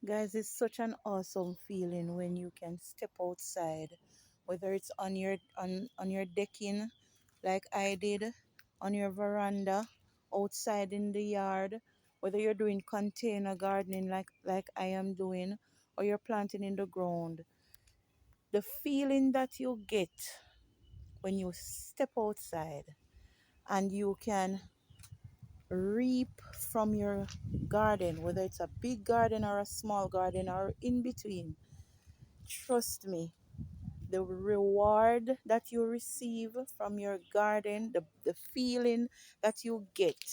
Guys, it's such an awesome feeling when you can step outside, whether it's on your decking like I did, on your veranda, outside in the yard, whether you're doing container gardening like I am doing, or you're planting in the ground. The feeling that you get when you step outside and you can reap from your garden, whether it's a big garden or a small garden or in between. Trust me, the reward that you receive from your garden, the feeling that you get,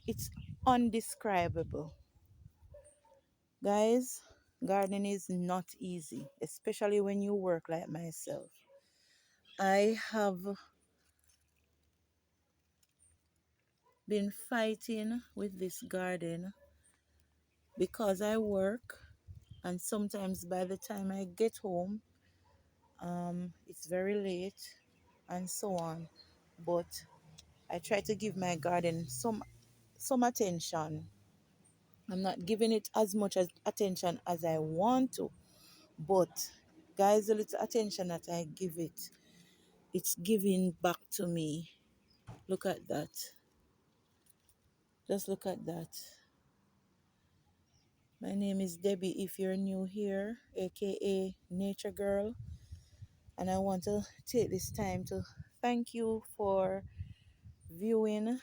it's undescribable. Guys, gardening is not easy, especially when you work like myself. I have been fighting with this garden because I work, and sometimes by the time I get home, it's very late and so on. But I try to give my garden some attention. I'm not giving it as much as attention as I want to, but guys, the little attention that I give it, it's giving back to me. Look at that. Just look at that. My name is Debbie if you're new here, aka Nature Girl, and I want to take this time to thank you for viewing,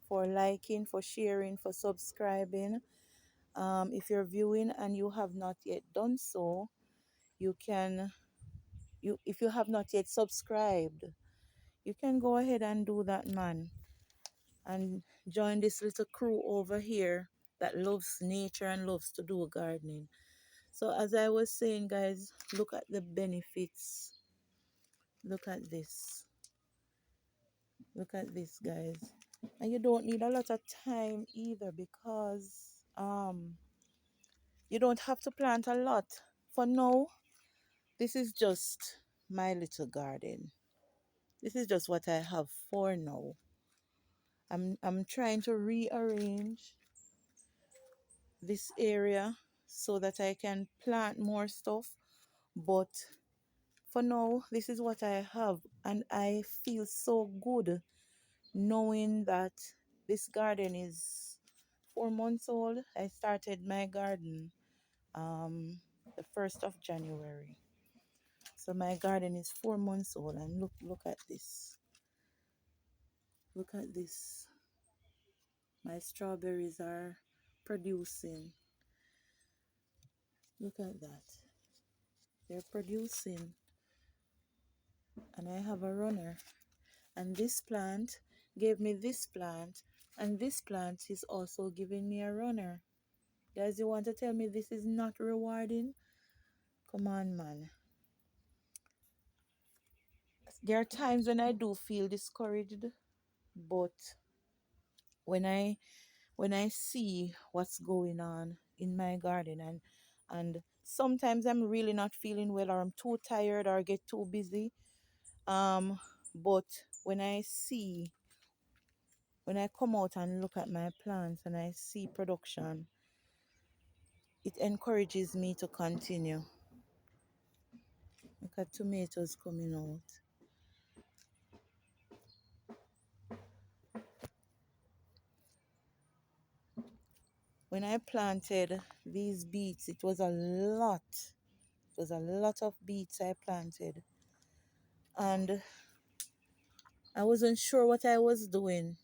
for liking, for sharing, for subscribing. If you're viewing and you have not yet done so, you can you if you have not yet subscribed, you can go ahead and do that, man, and join this little crew over here that loves nature and loves to do gardening. So as I was saying, guys, look at the benefits. Look at this. Look at this, guys. And you don't need a lot of time either because you don't have to plant a lot. For now, this is just my little garden. This is just what I have for now. I'm trying to rearrange this area so that I can plant more stuff, but for now this is what I have, and I feel so good knowing that this garden is 4 months old. I started my garden the 1st of January. So my garden is 4 months old, and look at this. Look at this. My strawberries are producing. Look at that. They're producing, and I have a runner. And this plant gave me this plant, and this plant is also giving me a runner. Guys, you want to tell me this is not rewarding? Come on, man. There are times when I do feel discouraged, but when I when I see what's going on in my garden, and sometimes I'm really not feeling well, or I'm too tired, or get too busy. But when I see when I come out and look at my plants and I see production, it encourages me to continue. Look at tomatoes coming out. When I planted these beets, it was a lot. It was a lot of beets I planted. And I wasn't sure what I was doing.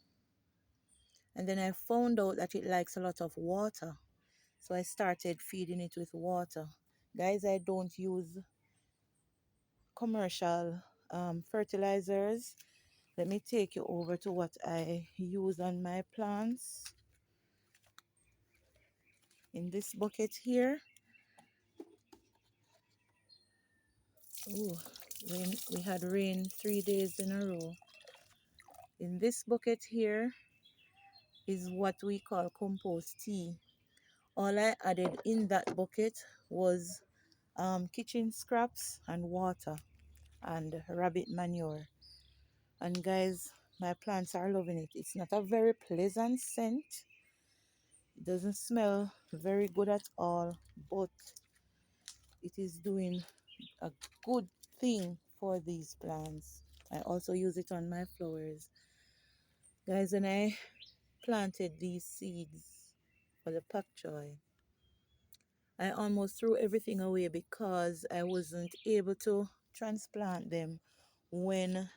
And then I found out that it likes a lot of water. So I started feeding it with water. Guys, I don't use commercial fertilizers. Let me take you over to what I use on my plants. In this bucket here, oh, we had rain 3 days in a row. In this bucket here is what we call compost tea. All I added in that bucket was kitchen scraps and water and rabbit manure. And guys, my plants are loving it. It's not a very pleasant scent, It doesn't smell very good at all, but it is doing a good thing for these plants. I also use it on my flowers. Guys, when I planted these seeds for the pak choy, I almost threw everything away because I wasn't able to transplant them when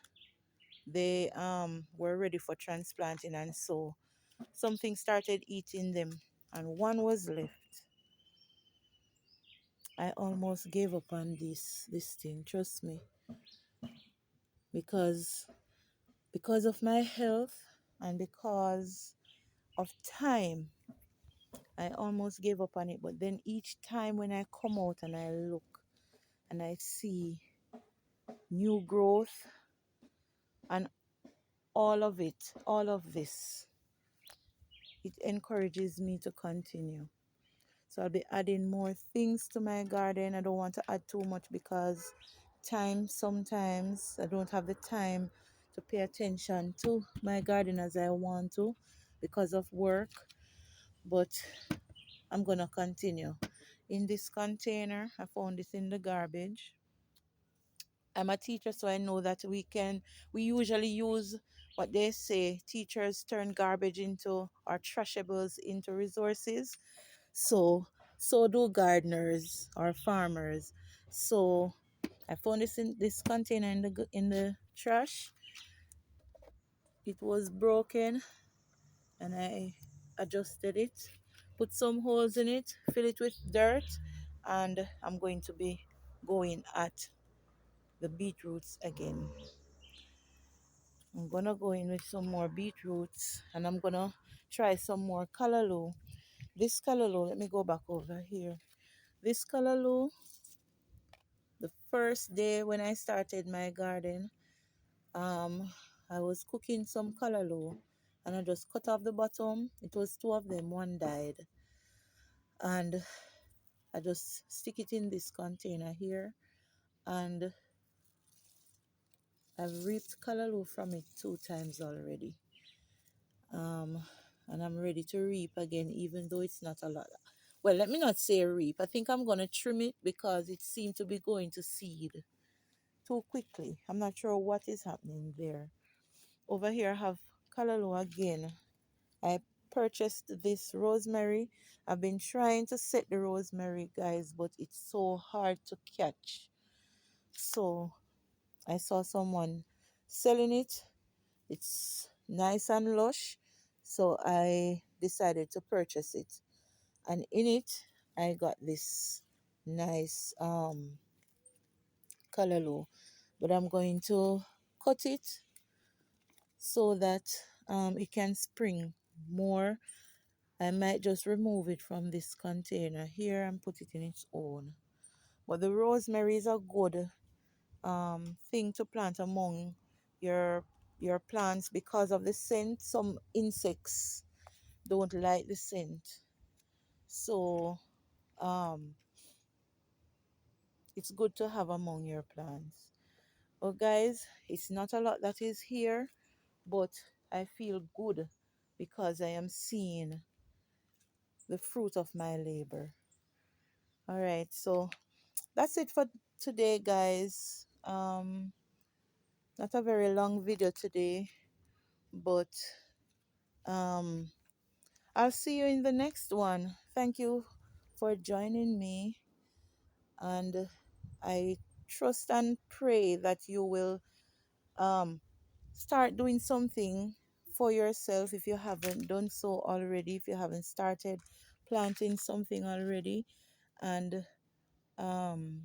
they were ready for transplanting, and so something started eating them and one was left. I almost gave up on this thing, trust me, because of my health and because of time. I almost gave up on it, but then each time when I come out and I look and I see new growth and all of it, all of this, it encourages me to continue. So I'll be adding more things to my garden. I don't want to add too much because sometimes I don't have the time to pay attention to my garden as I want to because of work. But I'm gonna continue. In this container, I found this in the garbage. I'm a teacher, so I know that we usually use what they say, teachers turn garbage into, or trashables into resources. So so do gardeners or farmers. So I found this in this container in the trash. It was broken and I adjusted it, put some holes in it, fill it with dirt, and I'm going to be going at the beetroots again. I'm gonna go in with some more beetroots and I'm gonna try some more callaloo. This callaloo, let me go back over here. This callaloo, the first day when I started my garden, um, I was cooking some callaloo and I just cut off the bottom. It was two of them, one died. And I just stick it in this container here and I've reaped callaloo from it 2 times already. Um, and I'm ready to reap again, even though it's not a lot. Well, let me not say reap. I think I'm going to trim it because it seemed to be going to seed too quickly. I'm not sure what is happening there. Over here, I have callaloo again. I purchased this rosemary. I've been trying to set the rosemary, guys, but it's so hard to catch. So I saw someone selling it. It's nice and lush. So I decided to purchase it. And in it, I got this nice callaloo. But I'm going to cut it so that it can spring more. I might just remove it from this container here and put it in its own. But the rosemary is a good thing to plant among your your plants because of the scent. Some insects don't like the scent, so um, it's good to have among your plants. But guys, it's not a lot that is here, but I feel good because I am seeing the fruit of my labor. All right, so that's it for today, guys. Not a very long video today, but um, I'll see you in the next one. Thank you for joining me, and I trust and pray that you will um, start doing something for yourself if you haven't done so already, if you haven't started planting something already, and um,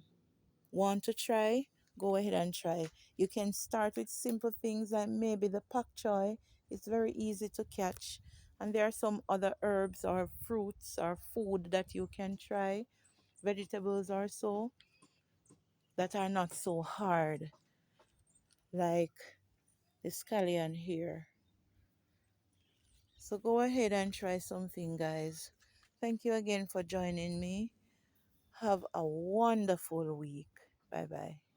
want to try, go ahead and try. You can start with simple things like maybe the pak choy. It's very easy to catch. And there are some other herbs or fruits or food that you can try, vegetables or so, that are not so hard, like the scallion here. So go ahead and try something, guys. Thank you again for joining me. Have a wonderful week. Bye bye.